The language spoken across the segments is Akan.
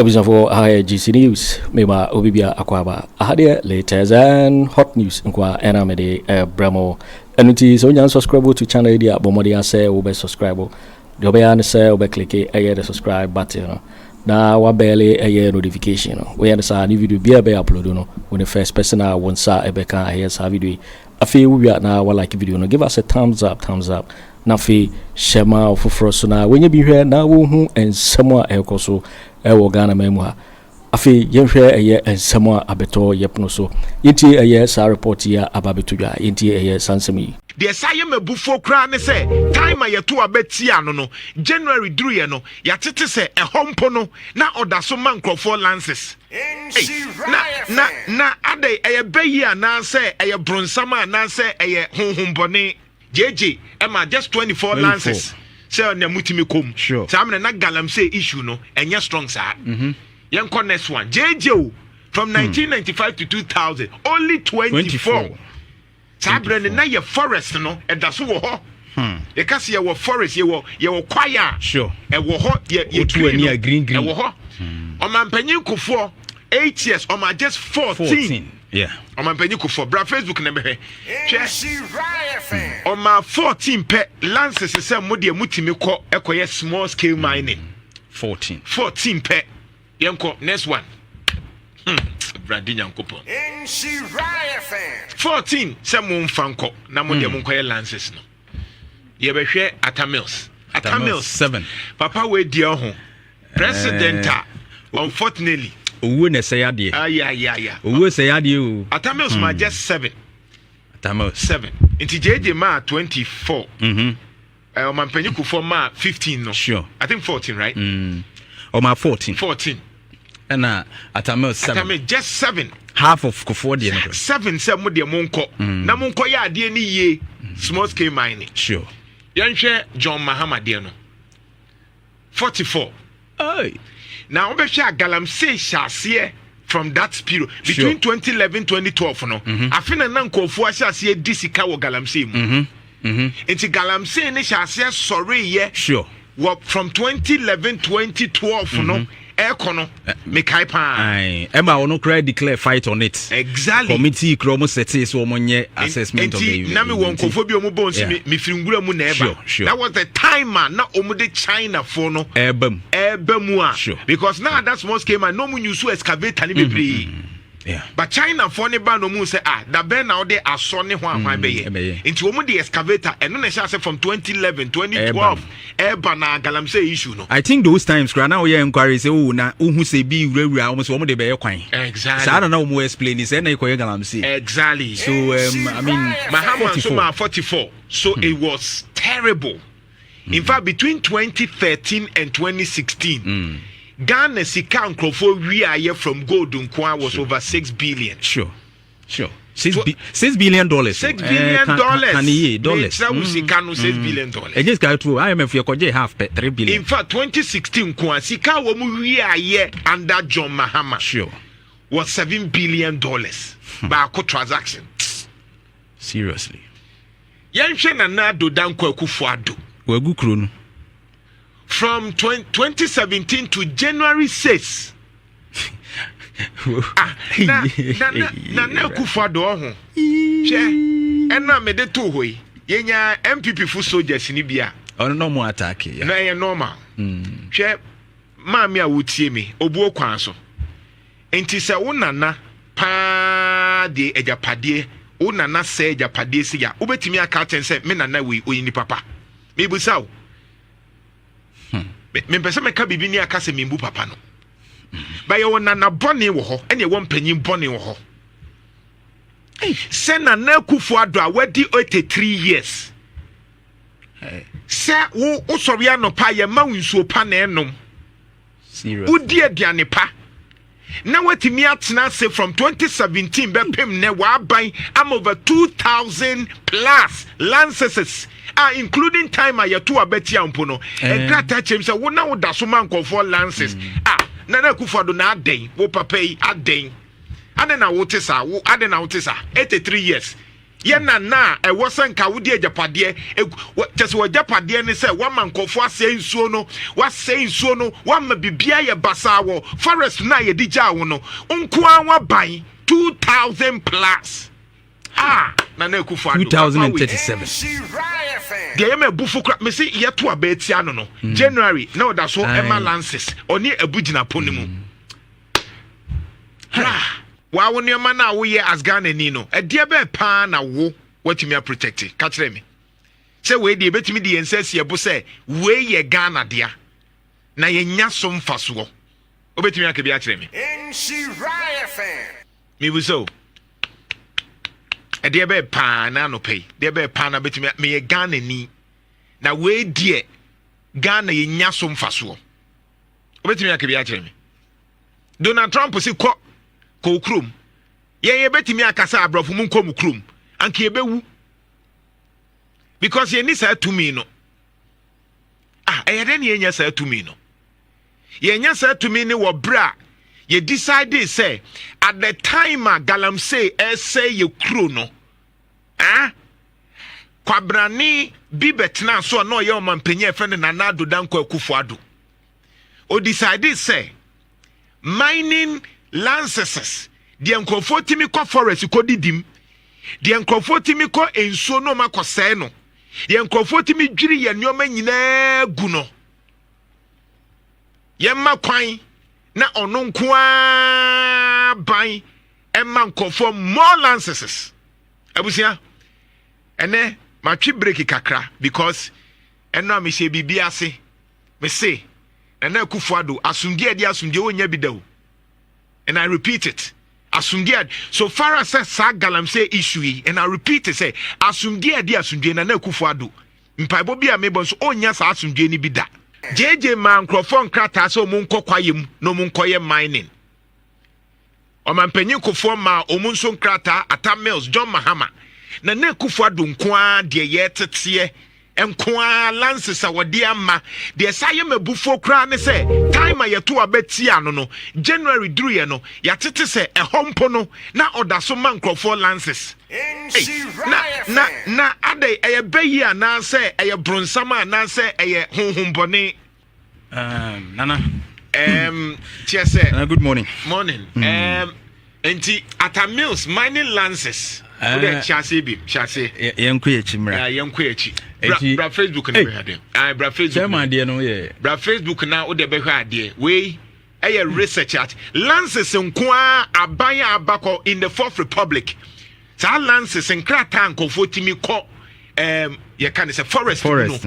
episode for GC News. Mema Obibia Akwaba. Ahade latest and hot news. Nkwa enamede bramo. Enuti so nyan subscribe to channel dia bomodi ase obe subscribe. The obe an say obe click the subscribe button. Na wa bele notification. We understand new video be upload no. When the first person won sa ebe kan sa video. Afi we na wa like video no. Give us a thumbs up. Na fi shema oforo so na when you be here na wo hu ensemo ekoso ewo Ghana memu ha afi yenhwe ensemo abeto yepno so yenti sa report ya ababetudwa yenti sansemi de saye mabufo kra ne se time yeto abetia no January duru ye no yatete se ehompo no na odaso mankrofo lances na ade beyi ana se bronsama na se honhombone JJ Emma just 24 lances say na mutimi kom sure samna na galamsey issue no enya strong sir yenko next one JJ from 1995 to 2000 only 24 sabre na ye forest no edaso wo ho ye kase ye wo forest ye wo choir sure e wo ho ye green e wo ho o man panyin kofo 8 years o ma just 14 yeah o man panyin kofo bra Facebook na be hwe on my 14 pe lances say mode mutimi ko ekoye small scale mining 14 pe yenko next one brandi nyankopon 14 say mo mfanko na mode mo koye lances no ye be hwe Atta Mills 7 papa we di ho president unfortunately owo na say ade yeah owo say ade o Atta Mills ma just 7 Inti JJ ma 24 o man penyiku for ma 15 no sure I think 14 right o ma 14 and Atta Mills 7 Atta Mills just 7 half of Kofo de 7 say mo de monko na monko ya ade ni ye small scale mining sure yanhwe John Mahama de no 44 now obehwe galamsey shase from that period between 2011 2012 no afina na nkofo asiase disika wo galamsey mu enti galamsey ne shase sorry ye sure from 2011 2012 no ekono me kai pa ai ema wono cry declare fight on it exactly committee kromo setting so omonye assessment of the na me won nkofo bi omo bonsi me firingura mu na eba that was the time na omo de China for no ebam a because now that small scale man no mu use excavator ni bebre yeah but China for ne ba no mu say da ben na de aso ne ho ahwan be ye nti omo de excavator eno na sha from 2011 2012 eba na galamsey issue no I think those times kra na we inquiry say na ohu say bi wurawura omo so omo de be ye kwan exactly so I don't know omo explain this na ikoye galamsey exactly so I mean Mahama so ma 44 so it was terrible in fact between 2013 and 2016 Ghana sika nkrofo wi aye from gold nkwa was over 6 billion sure $6 billion $6 billion dollars that was sika no $6 billion e just got to IMF you koje half $3 billion in fact 2016 kwa sika wo mu wi aye under John Mahama sure was $7 billion by a transaction seriously yanhwe na do dan Akufo Addo wagu kro no from 2017 to January 6 na Akufo Addo ho che ena me de to hoi yenya NPP fu soldiers ni bia no more attack ya na ye normal che maami a wotie me obuo kwan so enti se wo nana pa de Agyapade wo nana se Agyapade se ya obetimi aka ten se me nana we oyini papa me busaw me pese me ka bibi ni aka se me mbu papa no ba ye wona na bone wo ho ene wo mpanyin bone wo ho se na Akufo Addo a wadi 83 years se wo sori anopa ye ma winsuo pa na enom serious udi aduane pa na watimi atena se from 2017 be pem ne wa ban am over 2000 plus lances including time ayeto abeti ampo no grata chem se wo na wo da so man for lances na Akufo Addo na aden wo papa yi aden ade na wo tesa 83 years Yena na wasan ka wodi Agyapade just wo Agyapade ne say one man kofo asɛe nsuo no wasɛe nsuo no wama bibia ye basa wo forest na ye digya wo no nko anwa ban 2000 plus na Akufo Addo 2037 de yema bufu kra me say yeto abetia no January na oda so Emma Lances oni abugina ponimu wa wo nneɛma na wo yɛ as Ghana ni no ɛdeɛ bɛ paa na wo watumi a protect ka kyerɛ me sɛ we de betumi de yensa sie bo sɛ we yɛ Ghana dea na yɛnya so mfasoɔ obetumi aka bi a kyerɛ me me bu so ɛdeɛ bɛ paa na no pay deɛ bɛ paa na betumi me yɛ Ghana ni na we die Ghana yɛnya so mfasoɔ obetumi aka bi a kyerɛ me Donald Trump si ko krom ye betimi akasa abrofo mu nkom krom anke ebewu because ye ni sa tumi no eyede ne yenya sa tumi no yenya sa tumi ni wo bra ye decide say at the time galamsey say ye kro no kwabrani bi betena so no ye o mampanyi friend na nado danko Akufo Addo o decide say mining lances the nkrofo timi ko forest ko didim the nkrofo timi ko ensuo no makosɛe no the nkrofo timi dwiri ye nneoma nyina gu no ye ma kwan na ono nko a ban emma nkrofo more lances abusia ene matwi break kakra because eno am hye bibia ase me say na Akufo Addo asumdie de asumdie wonya bidawo. And I repeat it. Asumdie. So far as sa galamsey issue, and I repeat it, say asumdie di asumdie na Akufo Addo. Mpaibo bia mebon so onya sa asumdie ni bi da. JJ man krofon krata so mo nkɔ kwayem no mo nkɔye mining. Ɔmanpanyin kofo ma omo nso krata Atta Mills John Mahama. Na Akufo Addo nko a de ye tete enkoa lances awode ama de saye mabufo kra ne se time yeto abetia no January duru ye no yatete se ehompo no na odaso man crofo lances na ade eye bayi ana se eye bronsama ana se eye honhombone nana tiese good morning enti Atta Mills mining lances Ode chase bi chase yenko yechimra yenko yechi bra Facebook na be hade bra Facebook chairman de no ye bra Facebook na ode be hwa ade we research at lances nko a aban abako in the Fourth Republic sa lances nkrata nkofo timi ko ye kan say forest no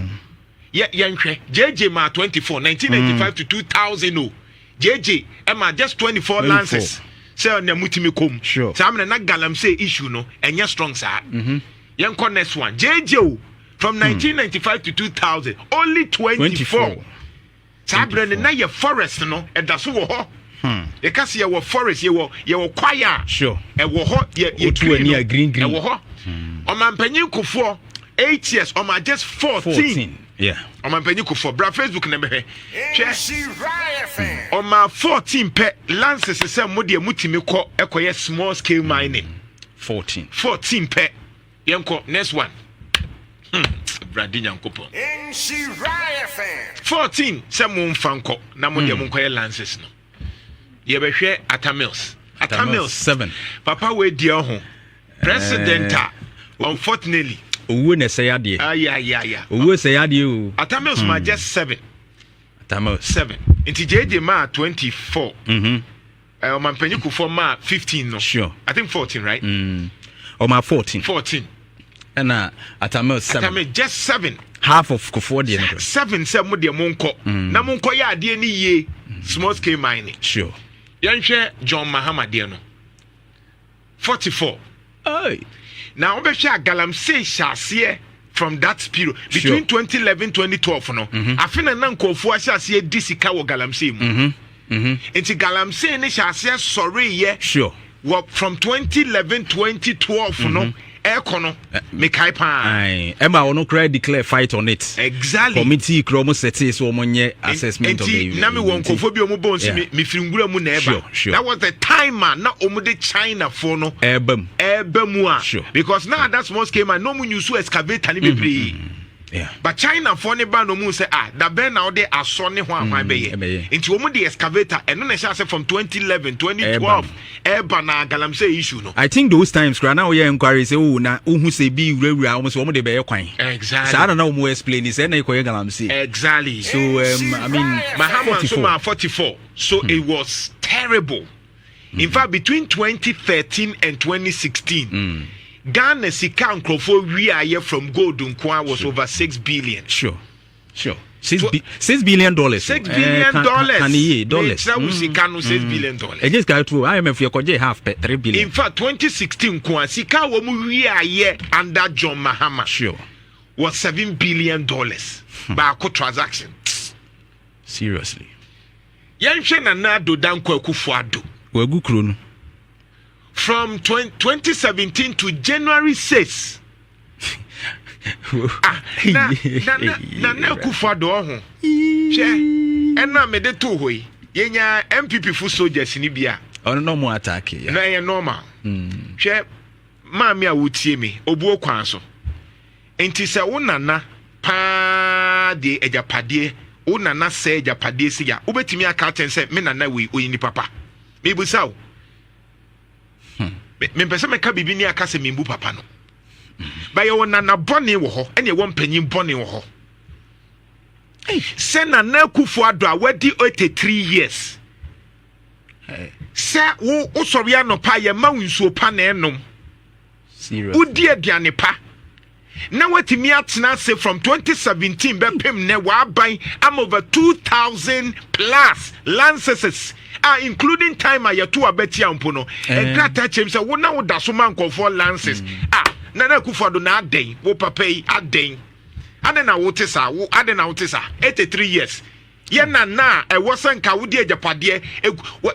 ye nhwe JJ ma 24 1995 to 2000 JJ ma just 24 lances say na mutimi kom say am na galamsey issue no enya strong sa yenko next one JJ from 1995 to 2000 only 24 sabre na ye forest no edaso wo ho ye kase ye wo forest ye wo kwaya e wo ho ye tu ani green e wo ho o mampanyin kofo 8 years o ma just 14 yeah o mampanyin kofo bra Facebook na be hwe o ma 14 pe lances se mo de mutimi ko ekoye small scale mining 14 pe yenko next one Bradinya nkopon 14 se mo mfanko na mo de mo koye lances no ye be hwe Atta Mills 7 papa we die ho president unfortunately owo na say ade owo say ade o Atta Mills ma just 7 Atta Mills 7 inti JJ ma 24 o man penyiku for ma 15 no sure I think 14 right o ma 14 and Atta Mills 7 Atta Mills just 7 half of Kofo de 7 se mo de mo nko na mo nko ya ade ni ye small scale mining sure yanhwe John Mahama de no 44 now we share galamsey shase from that period between 2011 2012 no afina na nkofo ashase disika wo galamsey mu enti galamsey ne shase sorry ye sure from 2011 2012 no Ekono, me kaipa. Aye. Emma ono cry declare fight on it. Exactly. Committee kromo seti so monye assessment of the. Na me won kofo bi omo bonsi me firingura mu na eba. That was the time na omo de China for no. Ebam mu a. Sure. Because now that small scale man no mu use excavator ni bebre. Yeah. But China for ne ba no mu say da ben now they are so ne ho ahwan be ye. Into omo the excavator and no say from 2011 2012 eba na galamsey issue no. I think those times now we inquiry say oh na who say be wura almost omo de be kwan. Exactly. So I don't know more explain this na ikoye galamsey. Exactly. So I mean Mahama 44. So it was terrible. In fact, between 2013 and 2016, Ghana sika nkrofo wiaye from gold nkwa was over 6 billion. Sure. $6 billion. $6 billion. Dollars. That was sika no $6 billion. I just got to IMF your half $3 billion. In fact, 2016 nkwa sika wo mu wiaye under John Mahama. Sure. Was $7 billion. By a transaction. Seriously. Yanhwe na do dan Akufo Addo. Wegu krono. From 2017 to January 6. Na Akufo Addo ho. Che ena me de to hoi. Yenya NPP fu soldiers ni bia. Ono no mo attack ya. Na ye normal. Che maami a wotie me obuo kwan so. Enti se wo nana pa de Agyapade wo nana se Agyapade si ya. Obetimi aka ten se me nana we oyini papa. Me busa wo. Me pese me ka bibi ni aka se me mbu papa no. Ba ye wo nana bone wo ho ene wo mpanyin bone wo ho. Se nana Akufo Addo a wadi 83 years. Se wo usori anopa ye ma nsuo pa na enom. Serious. Udi aduane pa. Na watimi atena se from 2017 be pem ne wa ban am over 2,000 plus lances including time ayeto abeti ampo no e grata chem se wo na wo da so man for lances na Akufo Addo na aden wo papa yi aden ade na wo tesa wo ade na wo tesa 83 years ye na e wo sanka wo di Agyapade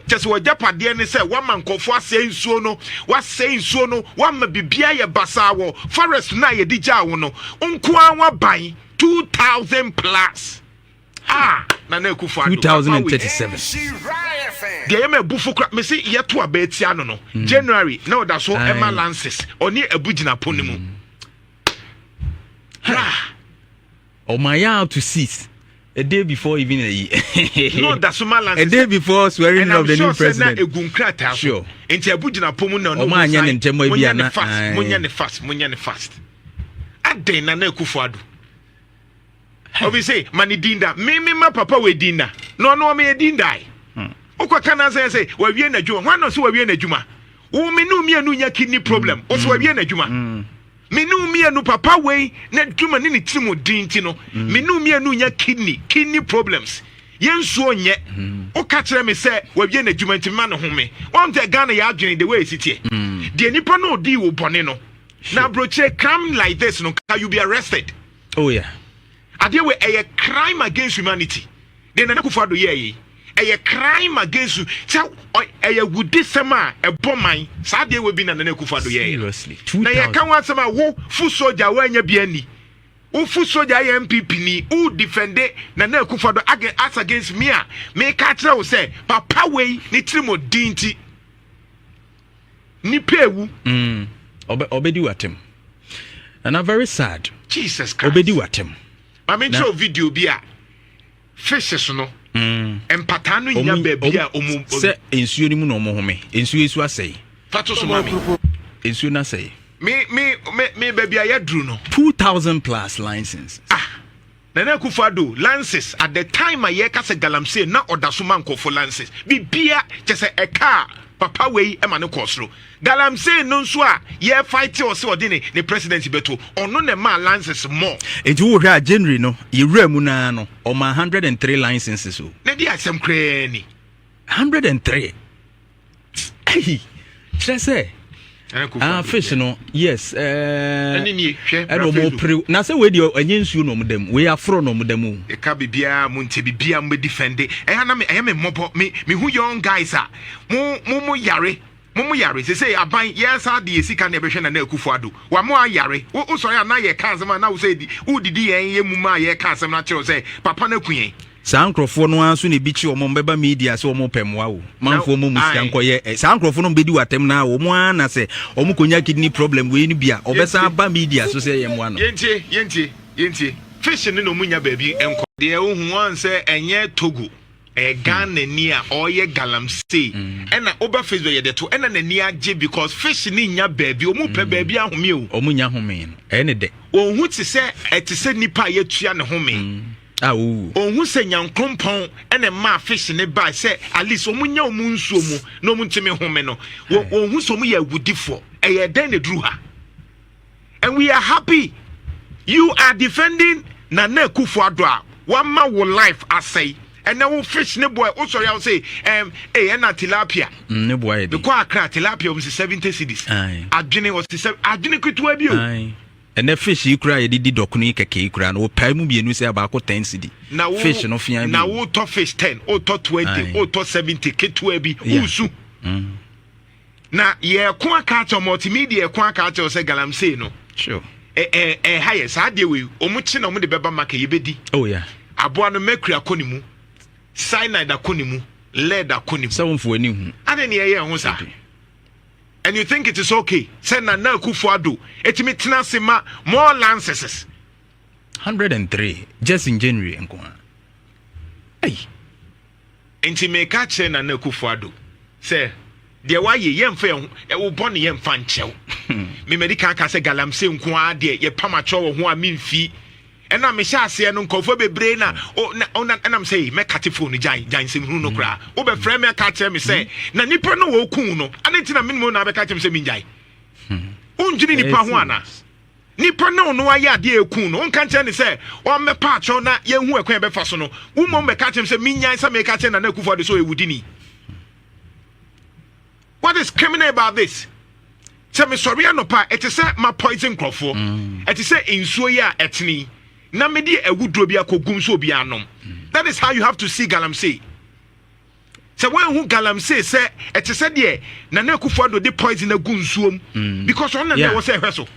just wo Agyapade ne se wo man kofo ase nsuo no wa se nsuo no wa ma bibia ye basa wo forest na ye di ja wo no nko anwa ban 2,000 plus na Akufo Addo 2037 de me bufu kra me se ye to abeti ano no January na oda so ema lances oni abugina ponimu oh my out to cease a day before even a year. No, that's lances. A day before swearing of the new president. Sure. Enti abugina pomu na no. Omanya ne ntemo bia na. Munya ne fast. Aden na Akufo Addo. Obi say mani dinda me ma papa we dinda. No me dinda. Okwa kana say wa wie na djuma. Hwan no so wa wie na djuma. Wo me no me anu nya kidney problem. O so wa wie na djuma. Me no me anu papa we na djuma ni timo dinti no. Me no me anu nya kidney problems. Yensuo nye. O ka kire me say wa wie na djuma nti ma no home. Won te Ghana ya adwene the way sitie. De nipa no di wo bone no. Na broche come like this no can you be arrested? Oh yeah. Ade we a crime against humanity. De na Akufo Addo ye a crime against you. So a would disema a bomb Sadia will be na Akufo Addo ye. Seriously. Na ye kan wan sama wo fu soldier wa nya bia ni. Wo fu soldier NPP ni who defend na Akufo Addo as against me a me ka kire wo say papa we ni trimo dinti. Ni pewu. Obedi watem. And I'm very sad. Jesus Christ. Obedi watem. I mean show video bia fishes no. Empatano nya bebia omu se ensuo ni mu no mo home ensuo esu asai fato so mami ensuo na sai me bebia ya dru no 2,000 plus licenses na Akufo Addo lances at the time aye ka se galamsey na odaso man for lances bibia chese e car papa we e ma ne kosro galamsey no nso a ye fight o se odine ne presidency beto ono ne ma lances more enti wo hwa January no yewura mu na no o ma 103 licenses o na di asem kra ni 103 hey chese fish no yes ani ni hwe mo pre na se we di anyi nsuo no mdem we afro no mdem e ka bibia mu nte bibia mu defend e ha na me mobo me hu young guys a mu yare Momo yare say aban yes ade sika na behwe na Akufo Addo. Wa mo ayare. Wo sorry na ye ka asem na wo say wo didi ye mu ma ye ka asem na kire say papa na kuyen. Saa nkrofo no anso ne bi chi omo mbeba media se omo pemwa wo. Manfo mo musia nkoye. Saa nkrofo no bedi watem na omo ana se omo konya kidney problem we ni bia. Obesa ba media so say yem wa no. Yenti. Fish ni no munya baabi enko. De ohun wan say enye Togo. Ghana ni a oye galamsey ena oba Facebook ye de to ena na ni agye because fish ni nya baabi omu pe baabi ahome o omu nya home no ene de ohun ti se nipa ye tua ne home ohun se nyankrompon ena ma fish ne ba se at least omu nya omu nsuo mu na omu ntime home no ohun so mu ye agudifo eye den ne duru ha and we are happy you are defending Nana Akufo Addo a one man will life asay. And now fish ne boy also I say and tilapia ne boy the kwa akra tilapia was 70 cedis adwene was 7 adwene kutu abi o and the fish you cry didi dokuni keke kura no pay mu bienu say about 10 cedi fish no fian na wo to fish 10 o to 20 o to 70 ketu abi usu na ye kwa ka to multimedia kwa ka to say galamsey no sure higher sade we omuchi na omu de beba maka yebedi oh yeah aboa no mercury akonimu cyanide akonimu lead akonimu so mfo ani hu ade ne ye ho sa and you think it is okay say Nana Akufo Addo etimi tena se ma more licenses 103 just in January enko hey enti me ka che Nana Akufo Addo say de wa ye yemfa e wo bone yemfa nchew me medical ka say galamsey nko ade ye pamacho wo ho a memfi ena me sha ase no nkofo bebre na and I'm say me cut phone jan sim hu no kra wo be frame me ka che me say na nipa no wo kun no anenti na minimo na be ka che me say me njai unjini nipa ho ana nipa na no aye ade ekun no nka che ne say o me pa cho na ye hu ekwan be fa so no wo mo me ka che me say me njai say me ka che na Akufo Addo so ewudini. What is criminal about this? Say me sorry anopa it is say my poison crofo it is say insuo ya etni na me di ewudro bi akogum so bi anom. That is how you have to see galamsey. So when who galamsey say it is said there Nana Akufo Addo the poison agunsuom because on na was say hweso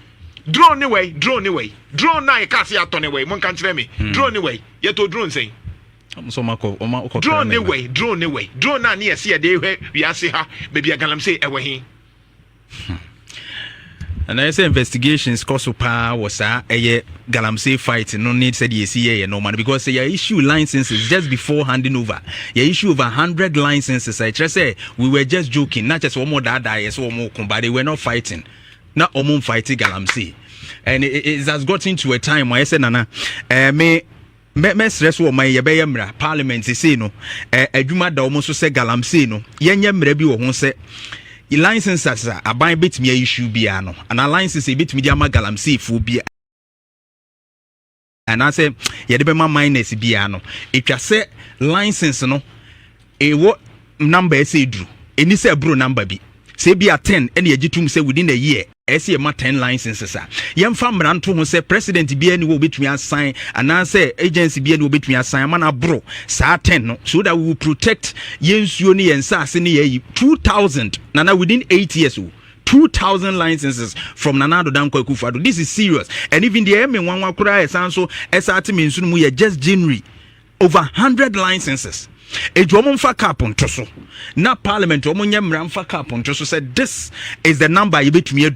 drone ni way drone na e ka se ato ni way mon kan kire me drone ni way ye to drone say so mako drone ni way drone na ye se de hwe wi ase ha baby galamsey e we hin. And I say investigations cause pa was a galamsey fight no need said yes here no man because they issue licenses just before handing over. You issue over 100 licenses. I just say we were just joking, not just one more that yes one more but they were not fighting. Not almost fighting galamsey. And it has gotten to a time where I said Nana me stress wo my yebeye mra parliament say no adwuma da almost say galamsey no yenye mra bi wo ho say licenses aban betimi issue bia no and a license betimi dia ma galamsey fu bia and I say ye de be ma minus bia no etwa say license no e wo number say dru eni say bro number bi say bia 10 ene ye gitum say within a year ese ma 10 licenses a yemfa mranto ho say president bia ni wo betumi assign and I say agency bia ni wo betumi assign man abro sa 10 no so that we will protect yensuo ni yensase ni ye 2000 na within 8 years 2,000 licenses from Nana Addo Akufo Addo. This is serious. And even the M1 Kura Esanso SRT Minsunu mu just January over 100 licenses. A German fuck up on Tosso. Now Parliament Omonyam fuck up on Tosso said this is the number you bet me.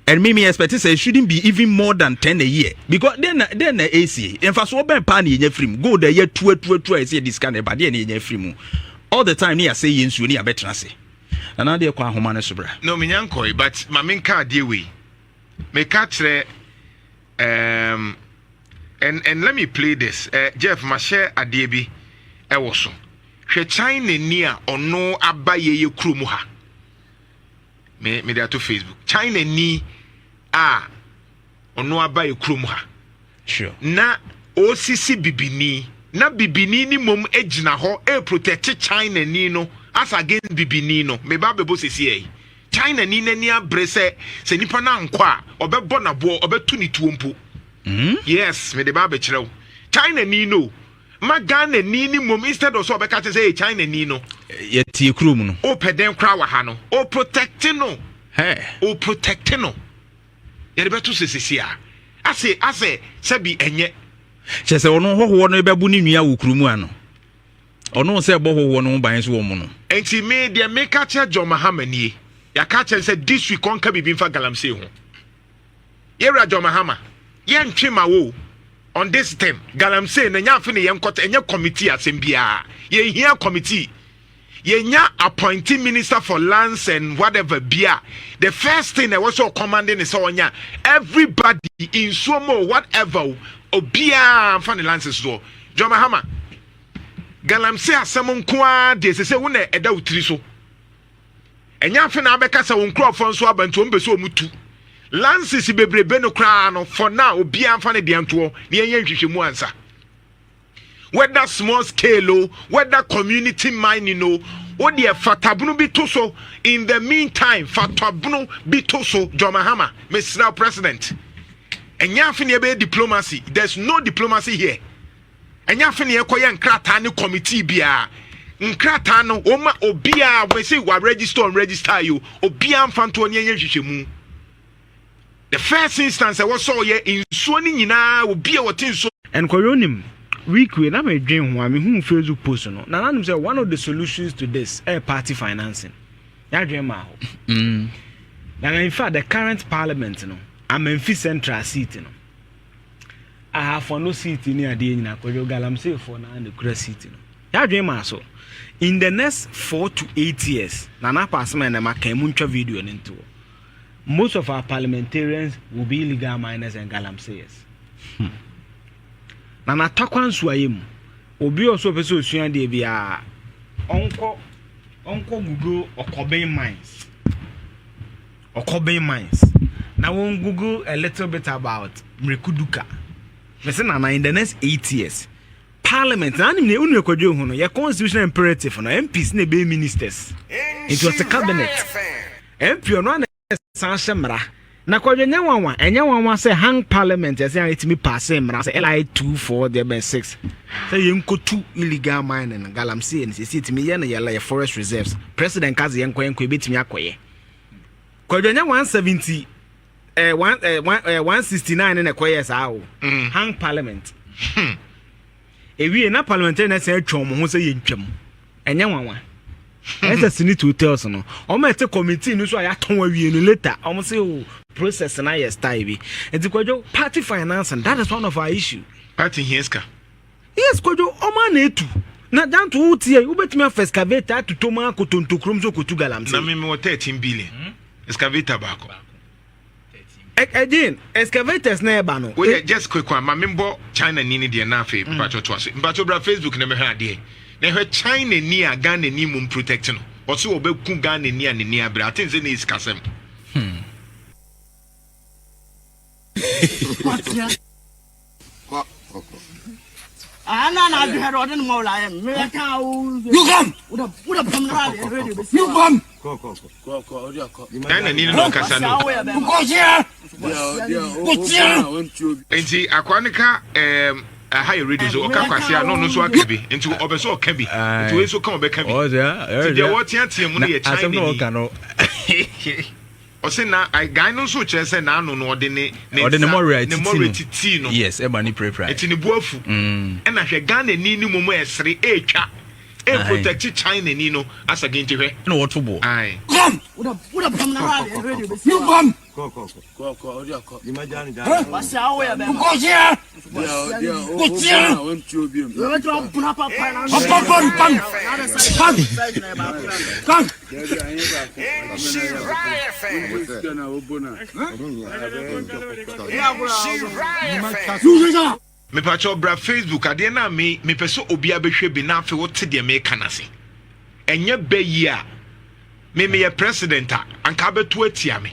And Mimi expect say it shouldn't be even more than 10 a year because then the AC in fact so ben pan in your film go the year 2 say this kind of bad in your film all the time near say yinsu ni abetra say and now dey kwa homa ne so bra no me nyankoi but ma men ka dey we me ka kire and let me play this Jeff ma share ade bi e wo so hwe China ni a ono abaye ye krumu ha me dey to Facebook China ni a ono abaye krumu ha sure na osisi bibini na bibini ni mom ejina ho e protect China ni no as against bibini no me ba bebo sesi e China ni nani abrese se nipa na nkwa obebo na bo obetu ni tuompo yes me de ba be kirew China ni no ma Ghana ni mum instead of so be catch say China ni no ye tie krum no o peden kra wa ha no o protect no o protect no ye be to sesisia ase sabi enye chese ono hoho no be bu ni nua wo krumu ano ono se bo hoho no ban so wo mu no enti me de make catch John Mahama nie ya catch say this week on ka bibin fa galamsey ho ye ra John Mahama ye ntwe ma wo on this term galamsey na nyafe ne yenkota enye committee asembia ye here committee ye nya appointing minister for lands and whatever bia the first thing that was so commanding is onya everybody in somo whatever obia fan the lands so John Mahama galamsey asem nkoa de se wo na eda utiri so enyafe na abeka sa won krofo nso abanto mbeso omutu lances bebrebe no kra no for now obia mfa ne dianto ne yen hwehwemu ansa whether small scale whether community mining no o de fatabunu bi to so in the meantime fatabunu bi to so John Mahama Mr. President enyafe ne be diplomacy there's no diplomacy here enyafe ne ekoye nkrata ne committee bia nkrata no oma obia we say wa register on register you obia mfa to ne yen hwehwemu. The first instance I was saw here in Sony Nina will be a tin so and Coronim Wícked na me dream ho me hu Facebook post no na nanum say one of the solutions to this party financing ya dream ma ho na in fact the current parliament no Amemfi central seat no I have for no seat ni ade nyina Kojo galamsey for na the kura seat no ya dream ma so in the next 4 to 8 years na pass man na makan mu ntwa video no nto most of our parliamentarians will be illegal miners and galamseyers. Na natakwan suayem obi also pese osuan de bia onko google okoben mines na won google a little bit about mrekuduka me na in the next 8 years parliament na nim ne unu ekwadwe hu no your constitutional imperative no MPs na be ministers it was a cabinet MP no Sanshemra. Na Kojo Nyawanwa, and Nyawanwa say hang parliament as I me pass him, say LI 2 there be 6. Say you go 2 illegal mining and galamsey and see to me yana forest reserves. President Kazi Yanko bit me akoye. Kojo Nya 170 169 in a koyes how hang parliament. We na parliamentarian say chom ho say yentwam. And Nyawanwa. As a senior to tell no. Omo ete committee no so ayaton awie no later. Omo say process na yes time. And Kojo party finance and that is one of our issue. Party hieska. Yes Kojo omo na etu. Na down to utie you betime excavator to toma ko tontokrom so ko tu galamsey. Na me 13 billion. Excavator bako. Again, excavators na eba no. We just quick one. Ma member China ni de na afi mpacho to ase. Mpacho bra Facebook na me ha de. Na he China ni a Ghana ni mum protect no. Oso obeku Ghana ni a ni abra. Atenze ni iskasem. Ana na do head order mo la em. Me ka o. You come. Uda pam na ready. You come. Ko. Ghana ni no kasa no. Ko here. Enti akwanika high radio so okakwase no so akabi enti obeso okabi enti we so kan obekabi oh yeah the what tiam no ye China no ka no o se na guy no so chere se na anu no ode ne more titi no yes e ba ni prepare enti ne buafu e na hwe Ghana ni mumu esre etwa e protect China ni no as again to hwe no what football ai come uda pam na ready. You come. Ko. Imagine that. What's our way about? Ko here. Me pacho bra Facebook ade na me pese obi abehwe bi na afi wote de me kanase enye bayi a me ye president a anka beto atia me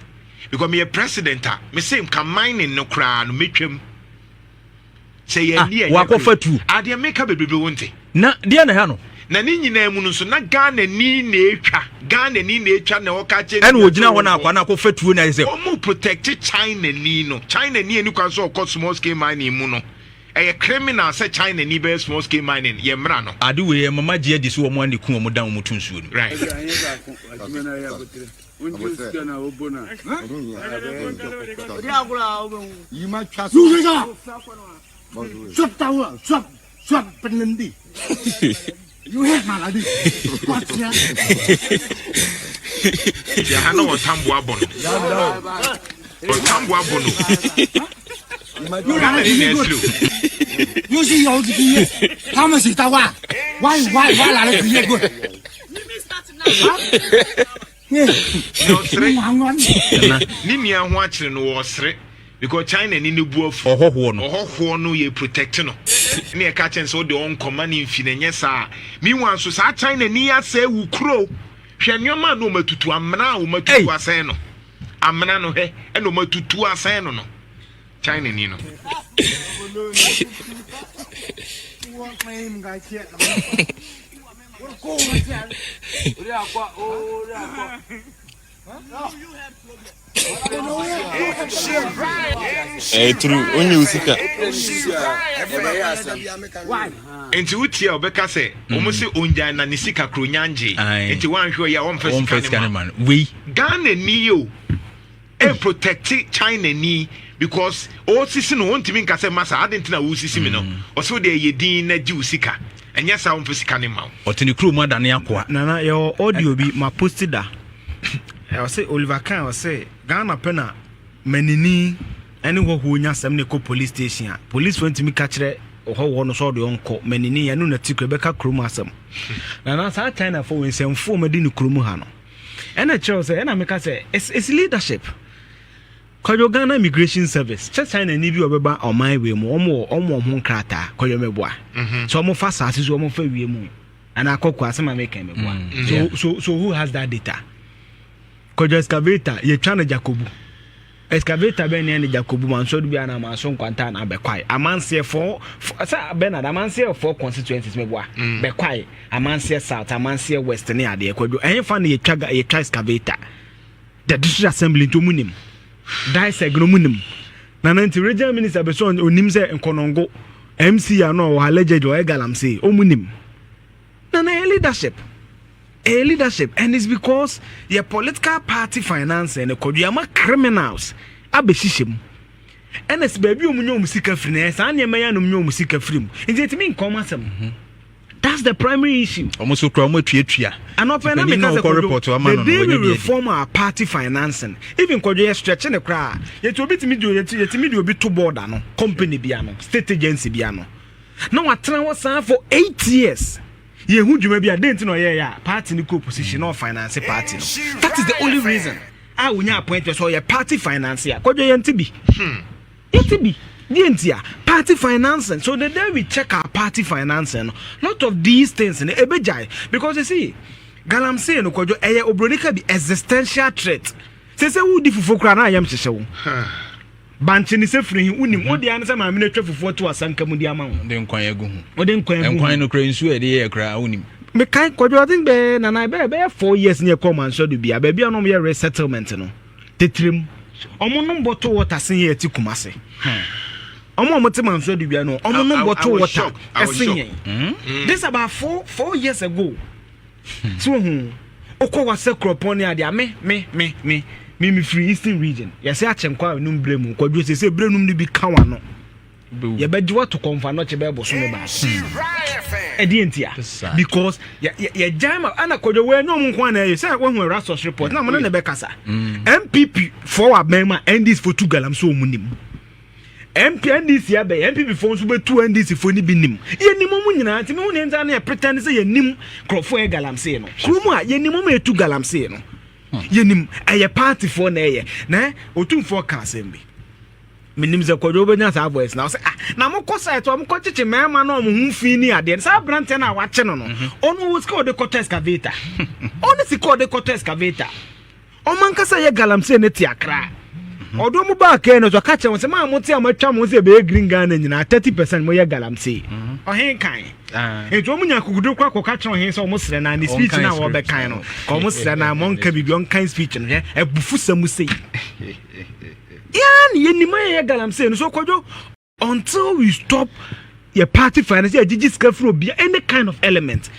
because me president a me say nka mining no kra no metwam say ye ni wa kofatu ade make bebrebe wonte na dia na ha no na ni nyina mu no so na Ghana ni na etwa na woka che en wo gina wona akwa na kofatu na say o mu protect China ni no China ni eni kwan so small scale mining mu no a criminal say China ni be small scale mining ye mra no ade we mama je di so wo mo ande ku mo dan mo tunsuo ni right you hate my lady. What ya? Ya hana wa tambo abono. Wa tambo abono. You see how to be. How much is that one? Why la le be good? Ni mi an ho akire no wo sere because China ni bu afu ohoho no ye protect no ni e ka chen so de on command mfi na nye sa mi wan so sa China ni asa wu kro hwe nyoma no matutu amna wo matutu asan no amna no he e no matutu asan no China ni no True. Only usika. Enti utia obeka se omusi onja na nisika kronyanje enti wanhwe ya wonfesika man we Ghana ni yo e protect China ni because all sisi no wontimi nka se masa adentina wo sisi mi no oso de yedin na ji usika enya sa wonfesika ne ma otini crew ma da ne akoa nana your audio bi ma posted da I say Oliver Khan was say Ghana pena menini any wo nya sam ne ko police station police went to me catch ho no so de onko menini ya no na tikwe beka krum asam na sa China for when sem fo ma di ni krum ha no ena chero say ena meka say it's leadership Kojo Ghana Immigration Service China ni bi obeba oman we mu omo ho nkrata koyo meboa so omo fa sa so omo fa wie mu ana akokwa asema meka meboa so who has that data Kojo excavator ye twa na Jacobu excavator be ne Jacobu man so bi ana man so nkwanta na be kwai amanse for sa Bernard amanse for constituencies meboa be kwai amanse south amanse west ne ade Kojo enfa na ye twa excavator the district assembly to munim dissect no munim na nanti regional minister be so onim se nkonongo MC ano o alleged o galamsey o munim na leadership and it's because your political party finance and the criminals abeshishem and it's baby musika free na san yemaya no musika free it mean come asem that's the primary issue almost kro tuatua and open na make us report to amano no reform our party financing even Kojo stretch ne kra yet obitimi do yetimi do obi to board ano company bia no state agency bia no na watena wasan for 8 years ye hu dwuma bia dent no ye ya party ni co position of finance party no that is the only reason I will not appoint so your party financier Kojo yentibi yentibi dientia party financing so the day we check our party financing lot of these things in ebejai because you see galamsey no Kojo eye obronika be existential threat say who di fufu kra na ayam hyehye wo banche ni se firi unim odi an se ma me netwa fufu to asanka mu di ama wo de nkwan egu hu odi nkwan no kra nsu e de ye kra unim me kai Kojo I think be na be 4 years ne come and so do bia be bia no me resettlement no tetrim omo no bottle water sen ye ti kumase omo motima so do bia no omo no bottle water esen this about 4 years ago so okwa kropon ya dia me free eastern region yes achenkwa num bremu Kojo se brenum ni bi kawa no ye be diwa to konfa no che be bo so me ba edientia because ya jama ana Kojo we no nkwa na ye say we hu rasos report na mo na be kasa NPP for abema ndis for two galam so munim NPNDC ya be NPP for so be two NDC for ni bi nim ye nim mu nyina ti me hu ne nza na pretend say ye nim crofo e galamsey no krumu a ye nim mu etu galamsey no ye nim aye party for na ye na otumfo ka asem minim ze Kojo benya sa voice na say na mo ko site o mo ko chiche mema na o mo hu fi ni ade sa brante na wa che no onu wo sika o de koto excavator onu sika o de koto excavator o man kasa ye galamsey ne ti akra odo mu ba ka no so ka che won se ma mo ti amatwa mo se be green Ghana nyina 30% mo ye galamsey o hen kan ejo mu nya kugudo kwa ko ka che o hen se o mo sere na ni speech na wo be kan no ko mo sere na mo nka bibi on kan speech no he ebufu samu sei yan ye ni ma ye galamsey no so Kojo until we stop your party finance, your digits careful be any kind of element.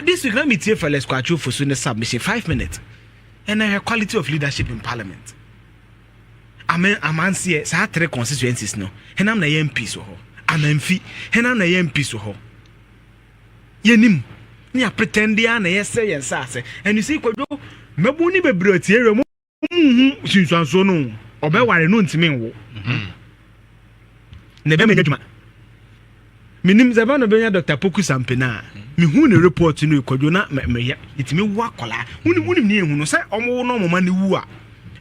This week, let me tell you for let's go for soon submission 5 minutes. And I have quality of leadership in parliament. I'm say 3 constituencies no. And I'm na MP so ho. I'm MP. And I'm na MP so ho. Yenim. Ni a pretend ya na yese yen sa se. And you see Kojo, mebu ni bebre tie mu. So no. Obe ware no ntimi wo. Ne be me djuma. Minim zaba no benya Dr. Poku Sampena. Me hu ne report no Kojo na me itimi wa kola. Unim ni ehu no say omo no mama ni wu a.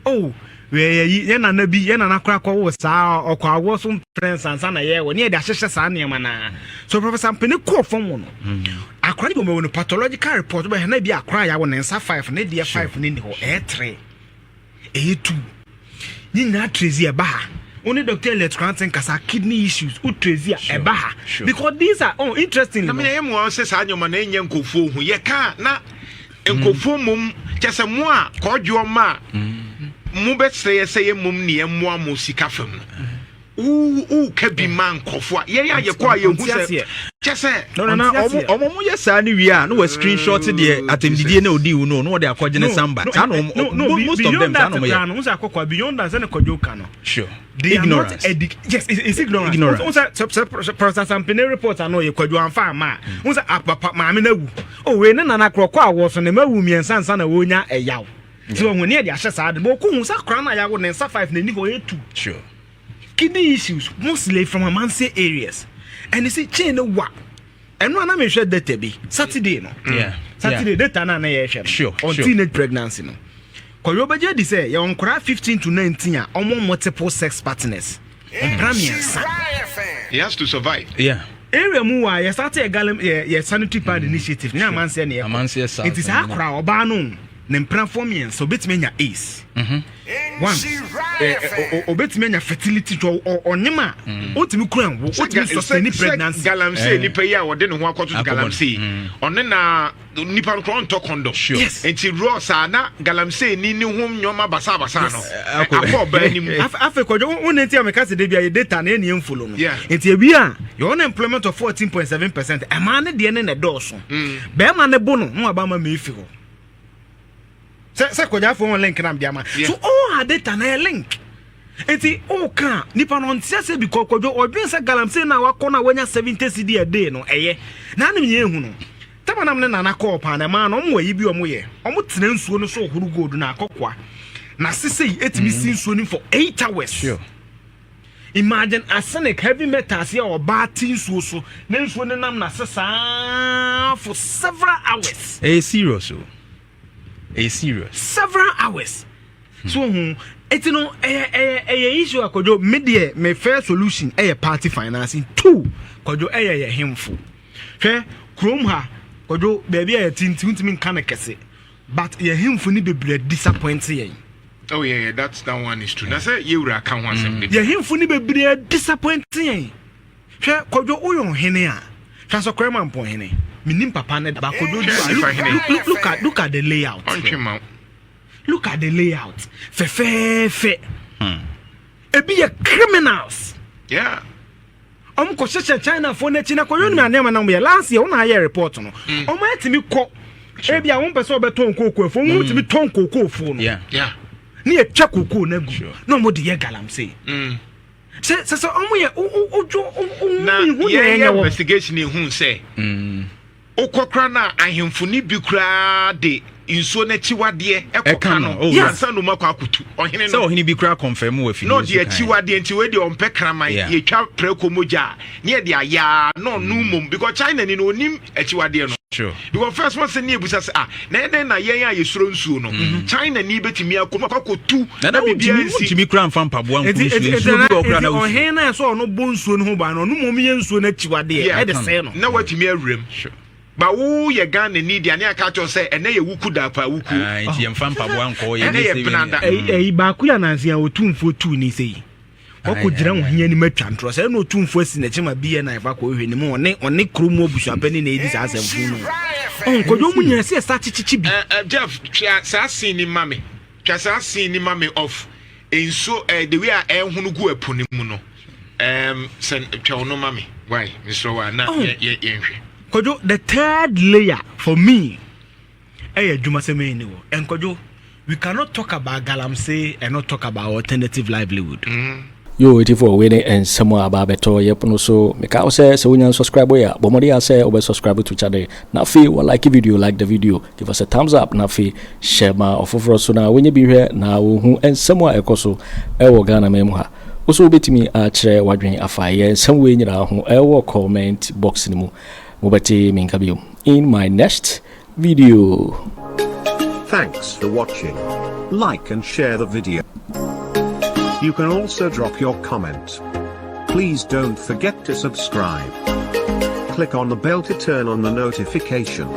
Oh, we na bi ye na nakra kwa wo sa okwa wo so friends ansa na ye wo ne de ahyehye sa ne ma na. So Professor Sampena ko fom wo no. Akra ni wo no pathological report be na bi akra ya wo ne nsa 5 ne de 5 ne ho 3. 2. Ni na trezi e ba ha. Only Dr. Let's kasa kidney issues utrezi e ba ha. Because these are interesting. I mean em won say sa nyoma na enye nkofo hu ye ka na nkofo mum chese mu a Kojo ma mu say mum ne emu am sika fam ka bi man nkofo ye ya ye ko ye hu se chese no omo ye sa ni wi a no we screenshot de atemdidie na odi no no de akogye ne samba most of them no me no say akokwa beyond that say Kojo ka no sure they ignorance. Yes, it's ignorance. Professor Sampena report I know you Kojo amfa ma. Unsa apapa ma me na wu. Oh we na na kroko awo so na ma wu miensa nsa na wonya eyaw. So when e de ahye sa de bo ku hu sa kra na ya wo ne nsa 5 na ni ho 2. Sure. Kidney issues mostly from Amanse areas. And you see chain no wa. And no na me hwe data bi. Saturday no. Yeah. Saturday data na ye hwe. Sure. On teenage pregnancy no. Koyo baje di say ya onkora 15 to 19 a omo multiple sex partners. He has to survive. Yeah. area mu wa ya start a galem ya sanitary pad initiative na amanse na ya it is akra oba no ne mpran form so betime nya ace one obetime nya fertility to onyema otimi kuran wo otimi sustain pregnancy galamsey ni pay ya wode ne ho akoto galamsey onne na nipa no kron to condom enti rosa na galamsey ni ho nyoma basa no akọ ba ni mu afekojo wonenti ameka se de bia ye data na eni emfolo no enti ebia your unemployment of 14.7% e ma ne de ne ne doso be ma ne bono no aba ma me fi ho se koja phone link na biama so all her data na link enti o kan nipa no ntia se bi kokojo odwen se galamsey na wakọ na wanya 70 cedi a day no eye na ne me ehu no tabanam ne nana call pa na ma no mo yi bi o mo ye o mo tena nsuo no so ohuru gold na akokwa na sesei etimi sin nsuo ni for 8 hours sure imagine arsenic heavy metals here or bad things so na nsuo ne nam na sesa for several hours serious several hours so it's no issue akojo media me fair solution party financing 2 kojo hemfo hwe krom ha kojo baby tintin kan kese but ye hemfo ni bebre disappoint yen. Oh yeah, that one is true. That's a you can one something. ye hemfo ni bebre disappoint yen hwe kojo oyo hene a transo krema mpon hene minim papa ne ba kojo look at the layout. Look at the layout. Fe. Ebi ye criminals. Yeah. Ko China for na China ko yonu na na mo last year una hear report no. Etimi ko. Ebi a won pese obeton kokoo fo, won timi ton kokoo fo no. Yeah. Ni etwa kokoo na gu. No mo de ye galamsey. Se ye ojo na ye investigation ehun say. Okokra na ahemfuni bi kra de inso na chiwade ekoka no yansa no makwa akutu ohene no so ohene bi kra confirm we fi no de chiwade nti we de ompe kraman ye twa preko moja ne de aya no numum because China ni no onim chiwade no sure because first one say ne ebusa say na yen ya yesuro nsuo no China ni betimi akoma kwakotu na bibia nsi timi kra mfa mpaboa nsuo bi okra na ohene na so no bo nsuo no ho ba no numum ye nsuo na chiwade e de say no na watimi awrem sure ba wo ye Ghana ni dia ne aka cho say ene ye wuku da pa wuku nti ye mfa mpaboa nko ye ne se ba ku ya nanse ya otumfo tu ni sei okogira wo hia ni matwa ntro say na otumfo asi na chema bi ye na ba ko hwe ni mo one kromo obusuapa ni na edi sa asamfu no onkojo munya se sa chichichi bi Jeff sa sin ni mame of in so the way I ehunu gu epo ni mu no send no mommy. Why? Mr. Wana, Kojo, the third layer for me, Juma Semeni, and Kojo, we cannot talk about galamsey and not talk about alternative livelihood. Yo waiting for winning and someone about beto yep no so make out say so when you subscribe ya bomodi say over subscribe to channel na feel or like the video give us a thumbs up na feel share ma ofoforo so na when you be here na hu and someone ekoso e wo Ghana memu ha also betimi atchere wadwen afaye some way nyira ho e wo comment box ni mu mobati minka bio in my next video. Thanks for watching. Like and share the video. You can also drop your comment. Please don't forget to subscribe. Click on the bell to turn on the notification.